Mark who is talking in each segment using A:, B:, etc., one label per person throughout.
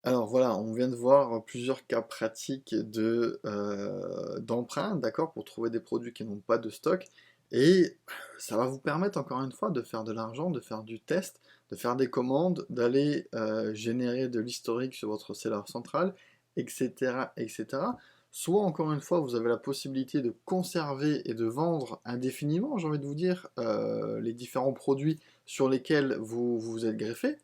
A: Alors voilà, on vient de voir plusieurs cas pratiques d'emprunt, d'accord, pour trouver des produits qui n'ont pas de stock. Et ça va vous permettre encore une fois de faire de l'argent, de faire du test, de faire des commandes, d'aller générer de l'historique sur votre seller central, etc., etc. Soit encore une fois, vous avez la possibilité de conserver et de vendre indéfiniment, j'ai envie de vous dire, les différents produits sur lesquels vous vous êtes greffé.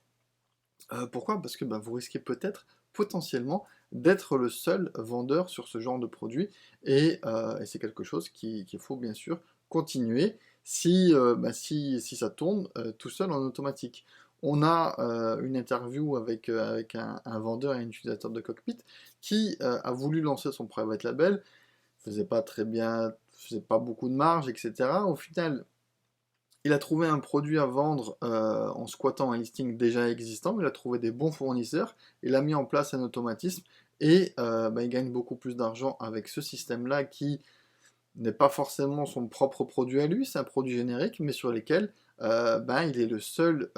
A: Pourquoi? Parce que, bah, vous risquez peut-être, potentiellement, d'être le seul vendeur sur ce genre de produit et c'est quelque chose qu'il faut bien sûr continuer si ça tourne, tout seul en automatique. On a, une interview avec un vendeur et un utilisateur de Cockpit qui, a voulu lancer son private label, faisait pas très bien, faisait pas beaucoup de marge et cetera. Au final, il a trouvé un produit à vendre en squattant un listing déjà existant, il a trouvé des bons fournisseurs, il a mis en place un automatisme et bah, il gagne beaucoup plus d'argent avec ce système-là qui n'est pas forcément son propre produit à lui, c'est un produit générique, mais sur lesquels ben, il est le seul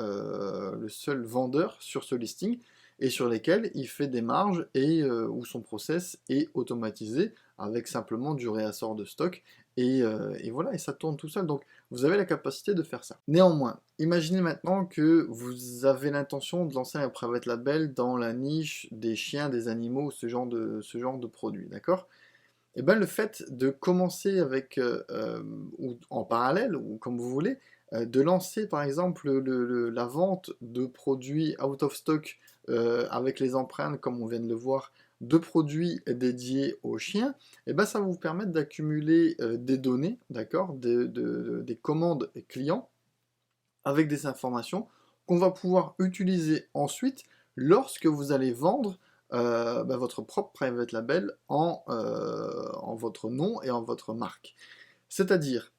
A: vendeur sur ce listing et sur lesquels il fait des marges et où son process est automatisé avec simplement du réassort de stock et voilà, et ça tourne tout seul. Donc vous avez la capacité de faire ça. Néanmoins, imaginez maintenant que vous avez l'intention de lancer un private label dans la niche des chiens, des animaux, ce genre de produit, d'accord? Et ben, le fait de commencer avec, ou en parallèle, ou comme vous voulez, de lancer par exemple la vente de produits out of stock avec les empreintes, comme on vient de le voir, de produits dédiés aux chiens, et ben, ça va vous permettre d'accumuler des données, d'accord, des commandes clients avec des informations qu'on va pouvoir utiliser ensuite lorsque vous allez vendre bah, votre propre private label en votre nom et en votre marque. C'est-à-dire,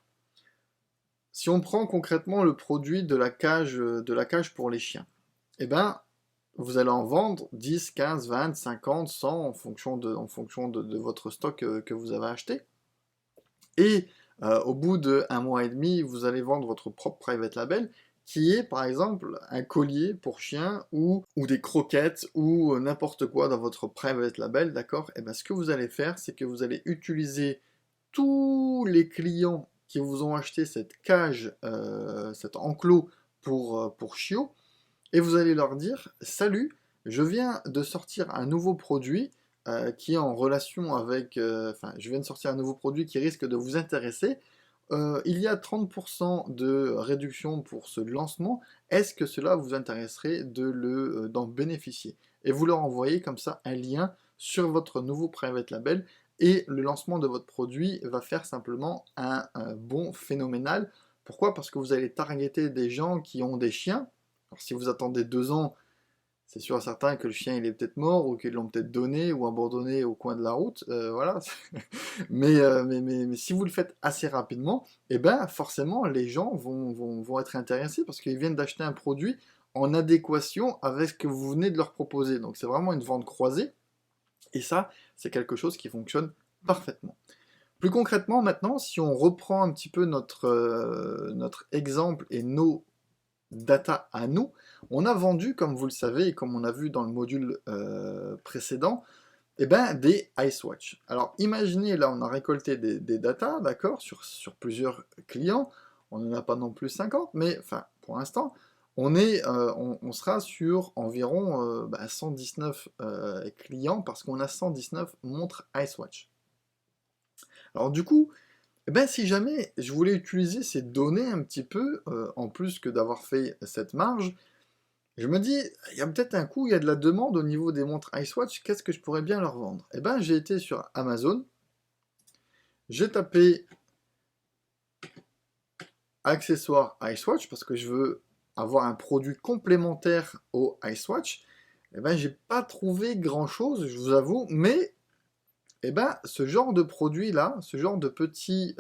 A: si on prend concrètement le produit de la cage pour les chiens, eh ben, vous allez en vendre 10, 15, 20, 50, 100 en fonction de votre stock que vous avez acheté. Et au bout d'un mois et demi, vous allez vendre votre propre private label, qui est par exemple un collier pour chien ou des croquettes ou n'importe quoi dans votre private label, d'accord? Et bien ce que vous allez faire, c'est que vous allez utiliser tous les clients qui vous ont acheté cette cage, cet enclos pour chiots, et vous allez leur dire: Salut, je viens de sortir un nouveau produit qui est en relation avec. Enfin, je viens de sortir un nouveau produit qui risque de vous intéresser. Il y a 30% de réduction pour ce lancement. Est-ce que cela vous intéresserait d'en bénéficier? Et vous leur envoyez comme ça un lien sur votre nouveau private label et le lancement de votre produit va faire simplement un bond phénoménal. Pourquoi? Parce que vous allez targeter des gens qui ont des chiens. Alors, si vous attendez 2 ans, c'est sûr et certain que le chien il est peut-être mort ou qu'ils l'ont peut-être donné ou abandonné au coin de la route, voilà. Mais si vous le faites assez rapidement, eh ben forcément les gens vont être intéressés parce qu'ils viennent d'acheter un produit en adéquation avec ce que vous venez de leur proposer. Donc c'est vraiment une vente croisée et ça, c'est quelque chose qui fonctionne parfaitement. Plus concrètement maintenant, si on reprend un petit peu notre exemple et nos data à nous, on a vendu, comme vous le savez, et comme on a vu dans le module précédent, eh ben, des Icewatch. Alors imaginez, là on a récolté des datas, d'accord, sur plusieurs clients, on n'en a pas non plus 50, mais enfin, pour l'instant, on sera sur environ 119 clients parce qu'on a 119 montres Icewatch. Alors du coup, eh ben, si jamais je voulais utiliser ces données un petit peu, en plus que d'avoir fait cette marge, je me dis, il y a peut-être un coup, il y a de la demande au niveau des montres Icewatch, qu'est-ce que je pourrais bien leur vendre? Eh ben, j'ai été sur Amazon, j'ai tapé accessoires Icewatch parce que je veux avoir un produit complémentaire au Icewatch. Eh ben, j'ai pas trouvé grand-chose, je vous avoue, mais eh ben, ce genre de produit-là, ce genre de petits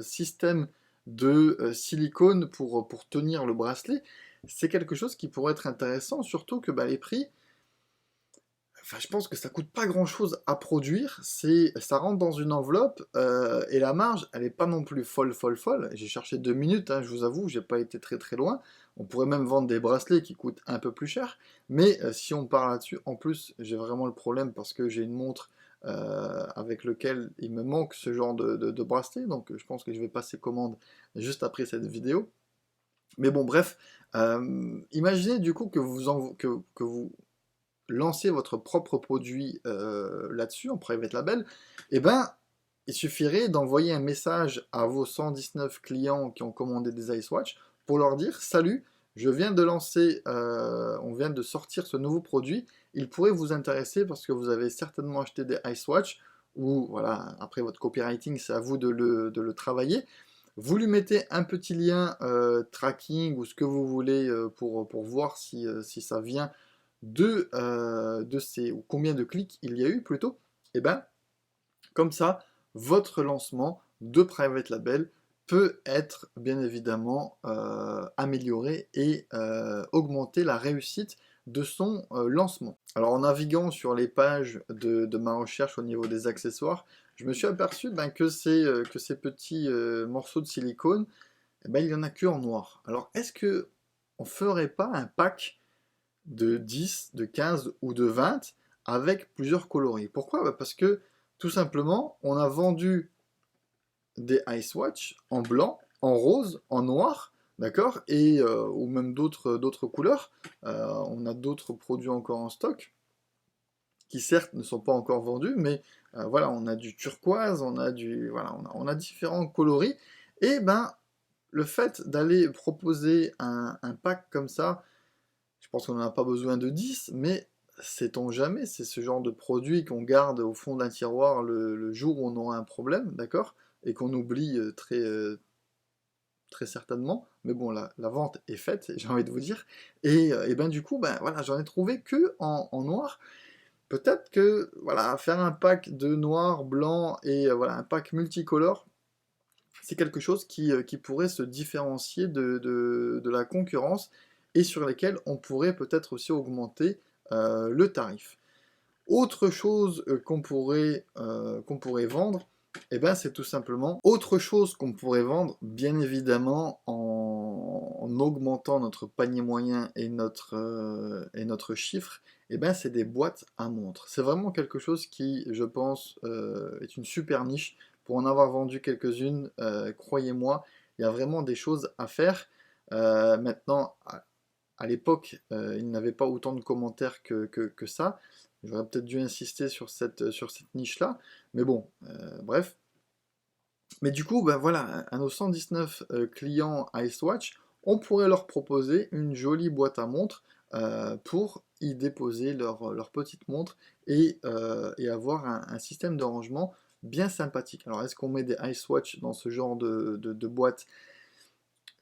A: systèmes de silicone pour tenir le bracelet, c'est quelque chose qui pourrait être intéressant, surtout que bah, les prix, enfin, je pense que ça coûte pas grand-chose à produire, ça rentre dans une enveloppe, et la marge, elle est pas non plus folle, folle, folle. J'ai cherché 2 minutes, hein, je vous avoue, j'ai pas été très, très loin. On pourrait même vendre des bracelets qui coûtent un peu plus cher, mais si on part là-dessus, en plus, j'ai vraiment le problème parce que j'ai une montre, avec lequel il me manque ce genre de bracelet, donc je pense que je vais passer commande juste après cette vidéo. Mais bon, bref, imaginez du coup que vous lancez votre propre produit là-dessus, en private label, et ben, il suffirait d'envoyer un message à vos 119 clients qui ont commandé des Icewatch pour leur dire: Salut, je viens de lancer, on vient de sortir ce nouveau produit, il pourrait vous intéresser parce que vous avez certainement acheté des Icewatch, ou voilà, après votre copywriting, c'est à vous de le travailler. Vous lui mettez un petit lien tracking ou ce que vous voulez pour voir si ça vient de ces, ou combien de clics il y a eu plutôt, et ben comme ça, votre lancement de private label peut être bien évidemment amélioré et augmenter la réussite de son lancement. Alors en naviguant sur les pages de ma recherche au niveau des accessoires, je me suis aperçu ben, que ces petits morceaux de silicone, eh ben, il n'y en a que en noir. Alors est-ce que on ferait pas un pack de 10, de 15 ou de 20 avec plusieurs coloris? Pourquoi? Bah, parce que tout simplement, on a vendu des Icewatch en blanc, en rose, en noir, d'accord, et ou même d'autres couleurs. On a d'autres produits encore en stock qui certes ne sont pas encore vendus, mais voilà, on a du turquoise, on a différents coloris. Et ben, le fait d'aller proposer un pack comme ça, je pense qu'on n'en a pas besoin de 10, mais sait-on jamais, c'est ce genre de produit qu'on garde au fond d'un tiroir le jour où on aura un problème, d'accord? Et qu'on oublie très certainement. Mais bon, la vente est faite, j'ai envie de vous dire. Et ben du coup, ben voilà, j'en ai trouvé que en noir. Peut-être que voilà, faire un pack de noir, blanc et voilà, un pack multicolore, c'est quelque chose qui pourrait se différencier de la concurrence et sur lesquels on pourrait peut-être aussi augmenter le tarif. Autre chose qu'on pourrait vendre, eh ben, c'est tout simplement autre chose qu'on pourrait vendre, bien évidemment, en augmentant notre panier moyen et notre chiffre, eh ben, c'est des boîtes à montres. C'est vraiment quelque chose qui, je pense, est une super niche. Pour en avoir vendu quelques-unes, croyez-moi, il y a vraiment des choses à faire. Maintenant, à l'époque, il n'avait pas autant de commentaires que ça. J'aurais peut-être dû insister sur cette niche-là. Mais bon, bref. Mais du coup, ben voilà, à nos 119 clients Icewatch, on pourrait leur proposer une jolie boîte à montres pour y déposer leur petite montre et avoir un système de rangement bien sympathique. Alors, est-ce qu'on met des Icewatch dans ce genre de boîte?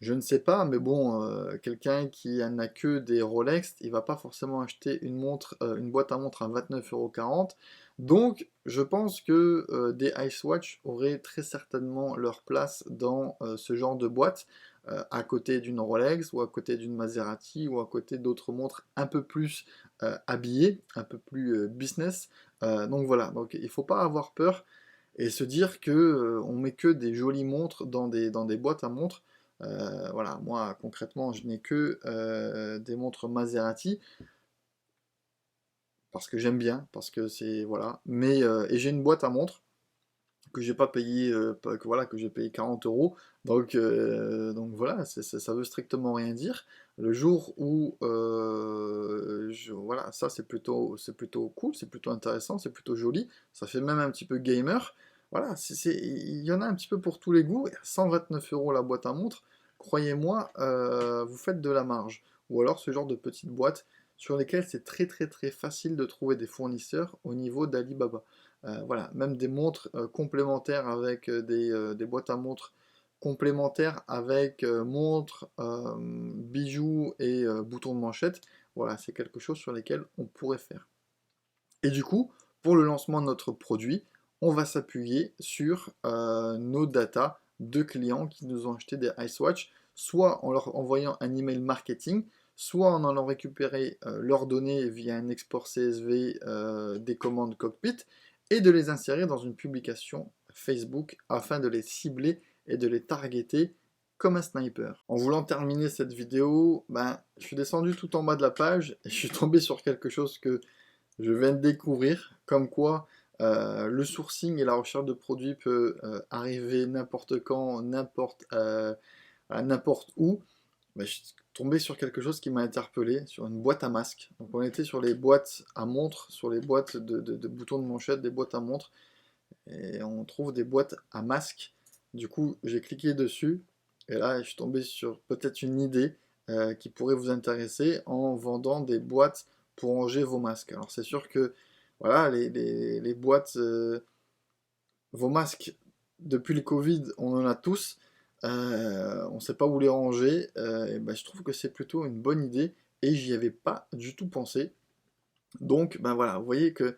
A: Je ne sais pas, mais bon, quelqu'un qui n'a que des Rolex, il va pas forcément acheter une montre, une boîte à montre à 29,40 €. Donc, je pense que des Icewatch auraient très certainement leur place dans ce genre de boîte, à côté d'une Rolex ou à côté d'une Maserati ou à côté d'autres montres un peu plus habillées, un peu plus business. Donc voilà, donc il faut pas avoir peur et se dire que on met que des jolies montres dans des boîtes à montres. Voilà, moi concrètement, je n'ai que des montres Maserati parce que j'aime bien, parce que c'est voilà. Mais et j'ai une boîte à montres que j'ai pas payé, que voilà, que j'ai payé 40 euros. Donc voilà, ça veut strictement rien dire. Le jour où voilà, ça c'est plutôt cool, c'est plutôt intéressant, c'est plutôt joli. Ça fait même un petit peu gamer. Voilà, il y en a un petit peu pour tous les goûts. Et à 129 euros la boîte à montre, croyez-moi, vous faites de la marge. Ou alors ce genre de petites boîtes sur lesquelles c'est très très très facile de trouver des fournisseurs au niveau d'Alibaba. Voilà, même des montres complémentaires avec des boîtes à montres complémentaires avec montres, bijoux et boutons de manchette. Voilà, c'est quelque chose sur lesquels on pourrait faire. Et du coup, pour le lancement de notre produit, on va s'appuyer sur nos data de clients qui nous ont acheté des Icewatch, soit en leur envoyant un email marketing, soit en allant récupérer leurs données via un export CSV des commandes cockpit, et de les insérer dans une publication Facebook afin de les cibler et de les targeter comme un sniper. En voulant terminer cette vidéo, je suis descendu tout en bas de la page et je suis tombé sur quelque chose que je viens de découvrir, comme quoi le sourcing et la recherche de produits peut arriver n'importe quand, à n'importe où. Je suis tombé sur quelque chose qui m'a interpellé, sur une boîte à masque. Donc on était sur les boîtes à montres, sur les boîtes de boutons de manchette, des boîtes à montres, et on trouve des boîtes à masque. Du coup, j'ai cliqué dessus, et là, je suis tombé sur peut-être une idée qui pourrait vous intéresser en vendant des boîtes pour ranger vos masques. Alors c'est sûr que, voilà, les boîtes, vos masques, depuis le Covid, on en a tous. On ne sait pas où les ranger. Je trouve que c'est plutôt une bonne idée et j'y avais pas du tout pensé. Donc, voilà, vous voyez que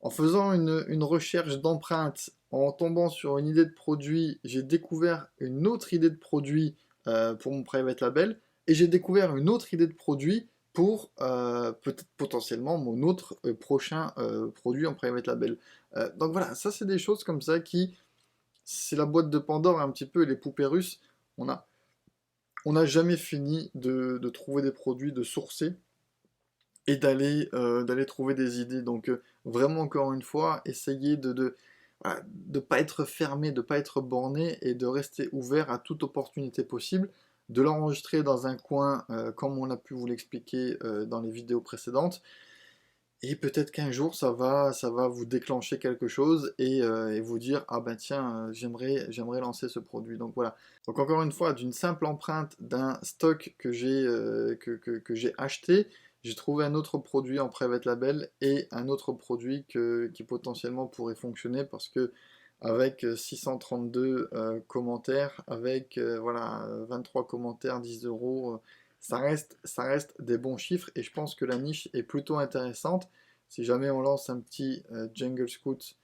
A: en faisant une recherche d'empreinte, en tombant sur une idée de produit, j'ai découvert une autre idée de produit pour mon private label, et j'ai découvert une autre idée de produit pour peut-être potentiellement mon autre prochain produit en private label. Donc voilà, ça c'est des choses comme ça qui, c'est la boîte de Pandore un petit peu, et les poupées russes. On a, on n'a jamais fini de trouver des produits, de sourcer et d'aller trouver des idées. Donc vraiment encore une fois, essayez voilà, de pas être fermé, de pas être borné et de rester ouvert à toute opportunité possible, de l'enregistrer dans un coin comme on a pu vous l'expliquer dans les vidéos précédentes. Et peut-être qu'un jour ça va vous déclencher quelque chose et vous dire ah ben tiens j'aimerais lancer ce produit. Donc voilà. Donc encore une fois, d'une simple empreinte d'un stock que que j'ai acheté, j'ai trouvé un autre produit en private label et un autre produit qui potentiellement pourrait fonctionner parce que avec 632 commentaires, avec voilà 23 commentaires, 10 euros, ça reste des bons chiffres et je pense que la niche est plutôt intéressante. Si jamais on lance un petit Jungle Scout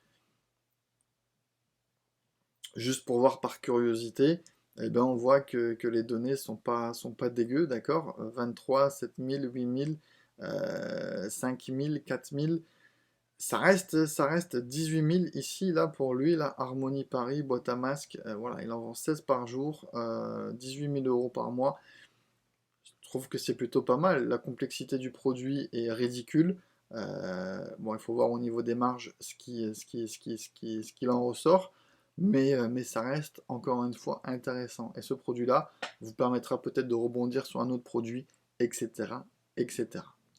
A: juste pour voir par curiosité, eh ben on voit que les données sont pas dégueu, d'accord? 23, 7000, 8000, 5000, 4000, ça reste 18 000 ici, là, pour lui, là, Harmonie Paris, boîte à masque, voilà, il en vend 16 par jour, 18 000 euros par mois. Je trouve que c'est plutôt pas mal. La complexité du produit est ridicule. Bon, il faut voir au niveau des marges ce qu'il en ressort, mais ça reste encore une fois intéressant. Et ce produit-là vous permettra peut-être de rebondir sur un autre produit, etc., etc.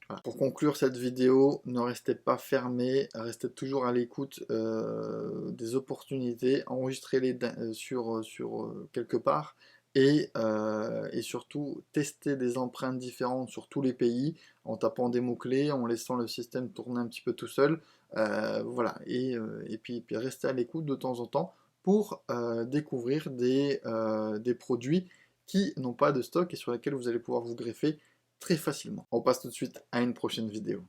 A: Voilà. Pour conclure cette vidéo, ne restez pas fermés, restez toujours à l'écoute des opportunités, enregistrez-les sur quelque part et surtout testez des empreintes différentes sur tous les pays en tapant des mots-clés, en laissant le système tourner un petit peu tout seul. Voilà, puis restez à l'écoute de temps en temps pour découvrir des produits qui n'ont pas de stock et sur lesquels vous allez pouvoir vous greffer très facilement. On passe tout de suite à une prochaine vidéo.